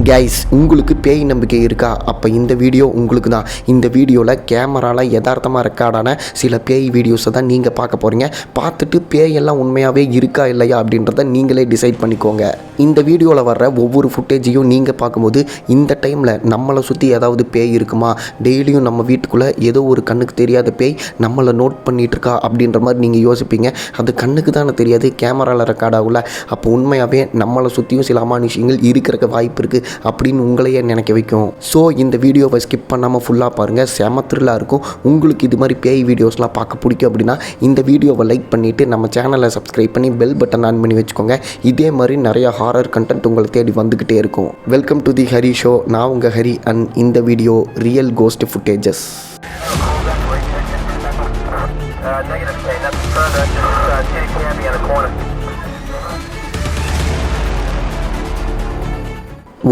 Guys, உங்களுக்கு பேய் நம்பிக்கை இருக்கா? அப்போ இந்த வீடியோ உங்களுக்கு தான். இந்த வீடியோவில் கேமராவில் யதார்த்தமாக ரெக்கார்டான சில பேய் வீடியோஸை தான் நீங்கள் பார்க்க போகிறீங்க. பார்த்துட்டு பேயெல்லாம் உண்மையாகவே இருக்கா இல்லையா அப்படின்றத நீங்களே டிசைட் பண்ணிக்கோங்க. இந்த வீடியோவில் வர்ற ஒவ்வொரு ஃபுட்டேஜையும் நீங்கள் பார்க்கும்போது இந்த டைமில் நம்மளை சுற்றி ஏதாவது பேய் இருக்குமா, டெய்லியும் நம்ம வீட்டுக்குள்ளே ஏதோ ஒரு கண்ணுக்கு தெரியாத பேய் நம்மளை நோட் பண்ணிகிட்டு இருக்கா அப்படின்ற மாதிரி நீங்கள் யோசிப்பீங்க. அது கண்ணுக்கு தானே தெரியாது, கேமராவில் ரெக்கார்ட் ஆகல. அப்போ உண்மையாகவே நம்மளை சுற்றியும் சில அமானுஷங்கள் இருக்கிறக்க வாய்ப்பு இருக்குது அப்படின்னு உங்களையே நினைக்க வைக்கும். ஸோ இந்த வீடியோவை ஸ்கிப் பண்ணாமல் ஃபுல்லாக பாருங்கள், செம த்ரில்லாக இருக்கும். உங்களுக்கு இது மாதிரி பேய் வீடியோஸ்லாம் பார்க்க பிடிக்கும் அப்படின்னா இந்த வீடியோவை லைக் பண்ணிவிட்டு நம்ம சேனலை சப்ஸ்கிரைப் பண்ணி பெல் பட்டன் ஆன் பண்ணி வச்சுக்கோங்க. இதே மாதிரி நிறையா ஹாரர் கண்டென்ட் உங்களை தேடி வந்துக்கிட்டே இருக்கும். Welcome to the Hari show. நான் உங்கள் ஹரி அண்ட் இந்த வீடியோ ரியல் கோஸ்ட் ஃபுட்டேஜஸ்.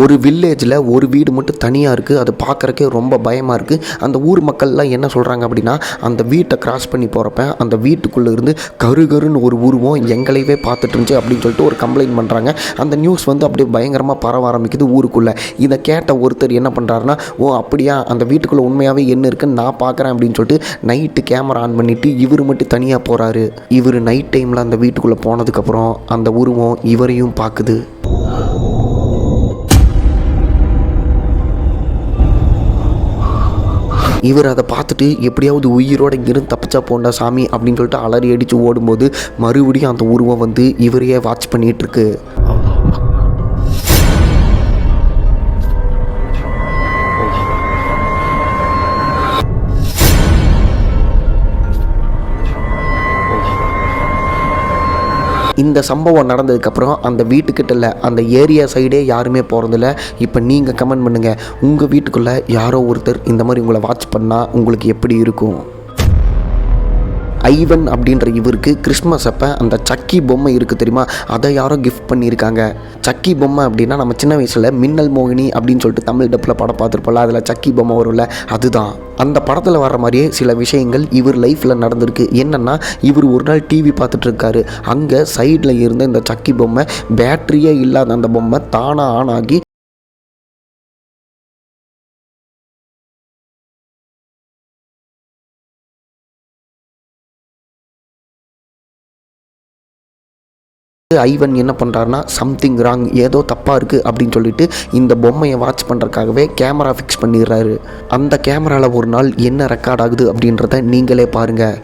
ஒரு வில்லேஜில் ஒரு வீடு மட்டும் தனியாக இருக்குது. அது பார்க்குறக்கே ரொம்ப பயமாக இருக்குது. அந்த ஊர் மக்கள்லாம் என்ன சொல்கிறாங்க அப்படின்னா, அந்த வீட்டை கிராஸ் பண்ணி போகிறப்ப அந்த வீட்டுக்குள்ளே இருந்து கருன்னு ஒரு உருவம் எங்களையவே பார்த்துட்டு இருந்துச்சு அப்படின்னு சொல்லிட்டு ஒரு கம்ப்ளைண்ட் பண்ணுறாங்க. அந்த நியூஸ் வந்து அப்படியே பயங்கரமாக பரவ ஆரம்பிக்குது ஊருக்குள்ளே. இதை கேட்ட ஒருத்தர் என்ன பண்ணுறாருன்னா, ஓ அப்படியா, அந்த வீட்டுக்குள்ளே உண்மையாகவே என்ன இருக்குன்னு நான் பார்க்குறேன் அப்படின்னு சொல்லிட்டு நைட்டு கேமரா ஆன் பண்ணிவிட்டு இவர் மட்டும் தனியாக போகிறாரு. இவர் நைட் டைமில் அந்த வீட்டுக்குள்ளே போனதுக்கப்புறம் அந்த உருவம் இவரையும் பார்க்குது. இவர் அதை பார்த்துட்டு எப்படியாவது உயிரோடு இங்கிருந்து தப்பிச்சா போண்டா சாமி அப்படின்னு சொல்லிட்டு அலறி அடித்து ஓடும்போது மறுபடியும் அந்த உருவம் வந்து இவரையே வாட்ச் பண்ணிகிட்ருக்கு. இந்த சம்பவம் நடந்ததுக்கப்புறம் அந்த வீட்டுக்கிட்ட இல்லை, அந்த ஏரியா சைடே யாருமே போகிறதில்ல. இப்போ நீங்கள் கமெண்ட் பண்ணுங்கள், உங்கள் வீட்டுக்குள்ளே யாரோ ஒருத்தர் இந்த மாதிரி உங்களை வாட்ச் பண்ணால் உங்களுக்கு எப்படி இருக்கும்? ஐவன் அப்படின்ற இவருக்கு கிறிஸ்மஸ் அப்போ அந்த சக்கி பொம்மை இருக்குது தெரியுமா, அதை யாரோ கிஃப்ட் பண்ணியிருக்காங்க. சக்கி பொம்மை அப்படின்னா நம்ம சின்ன வயசில் மின்னல் மோகினி அப்படின்னு சொல்லிட்டு தமிழ் டப்பில் படம் பார்த்துருப்போம்ல, அதில் சக்கி பொம்மை வரும்ல, அதுதான். அந்த படத்தில் வர்ற மாதிரியே சில விஷயங்கள் இவர் லைஃப்பில் நடந்திருக்கு. என்னென்னா, இவர் ஒரு நாள் டிவி பார்த்துட்ருக்காரு. அங்கே சைடில் இருந்த இந்த சக்கி பொம்மை, பேட்டரியே இல்லாத அந்த பொம்மை தானாக ஆன் ஆகி ஐவன் என்ன பண்ணுறாருனா, சம்திங் ராங், ஏதோ தப்பாக இருக்குது அப்படின்னு சொல்லிட்டு இந்த பொம்மையை வாட்ச் பண்ணுறதுக்காகவே கேமரா ஃபிக்ஸ் பண்ணிடுறாரு. அந்த கேமராவில் ஒரு நாள் என்ன ரெக்கார்ட் ஆகுது அப்படின்றத நீங்களே பாருங்கள்.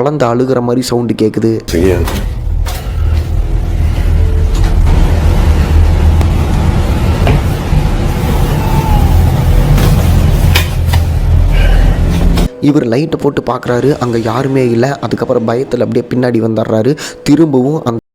குழந்தை அழுகிற மாதிரி சவுண்டு கேட்குது. இவர் லைட்டை போட்டு பார்க்குறாரு, அங்கே யாருமே இல்லை. அதுக்கப்புறம் பயத்தில் அப்படியே பின்னாடி வந்துடுறாரு. திரும்பவும் அந்த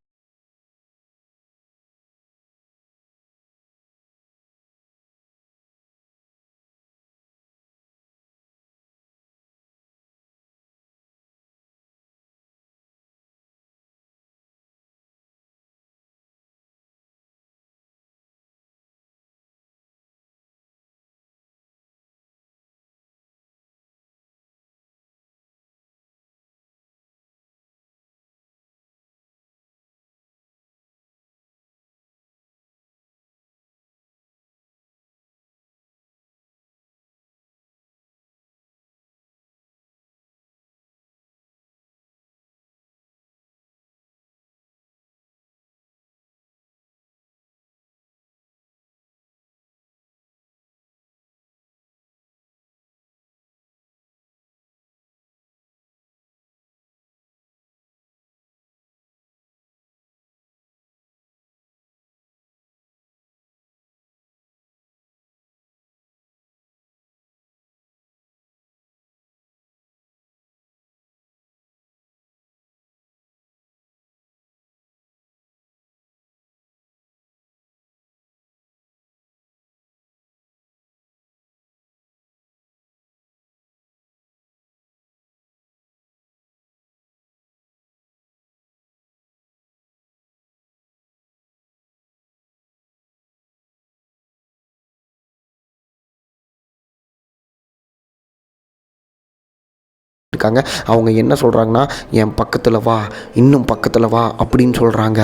இருக்காங்க. அவங்க என்ன சொல்கிறாங்கன்னா, என் பக்கத்தில் வா, இன்னும் பக்கத்தில் வா அப்படின்னு சொல்கிறாங்க.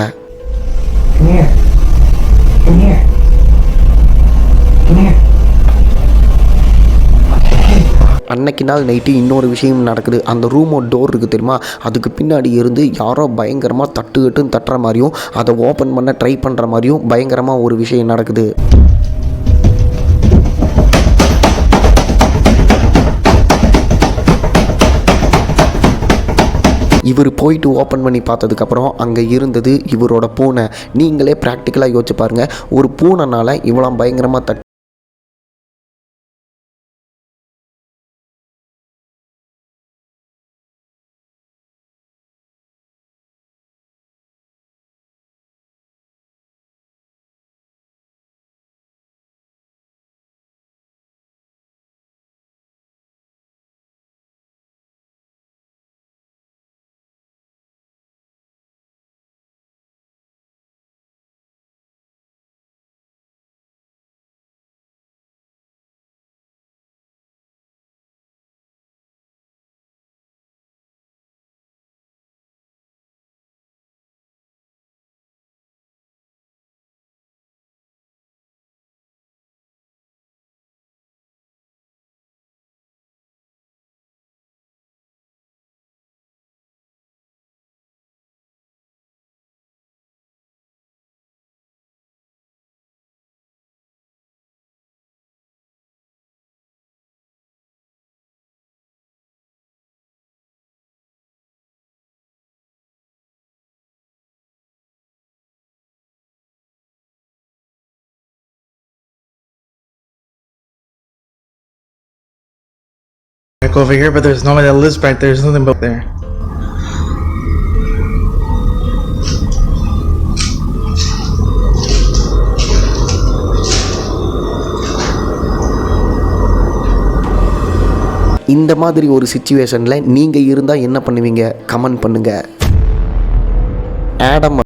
அன்னைக்கு நாள் நைட்டு இன்னொரு விஷயம் நடக்குது. அந்த ரூமோட டோர் இருக்குது தெரியுமா, அதுக்கு பின்னாடி இருந்து யாரோ பயங்கரமாக தட்டுன்னு தட்டுற மாதிரியும் அதை ஓப்பன் பண்ண ட்ரை பண்ணுற மாதிரியும் பயங்கரமாக ஒரு விஷயம் நடக்குது. இவர் போயிட்டு ஓப்பன் பண்ணி பார்த்ததுக்கப்புறம் அங்கே இருந்தது இவரோட பூனை. நீங்களே ப்ராக்டிக்கலாக யோசிச்சு பாருங்கள், ஒரு பூனைனால் இவ்வளோ பயங்கரமாக I go over here, but there's nobody that lives back there. There's nothing but there. இந்த மாதிரி ஒரு சிச்சுவேஷனில் நீங்கள் இருந்தால் என்ன பண்ணுவீங்க? கமெண்ட் பண்ணுங்கள். ஆடம்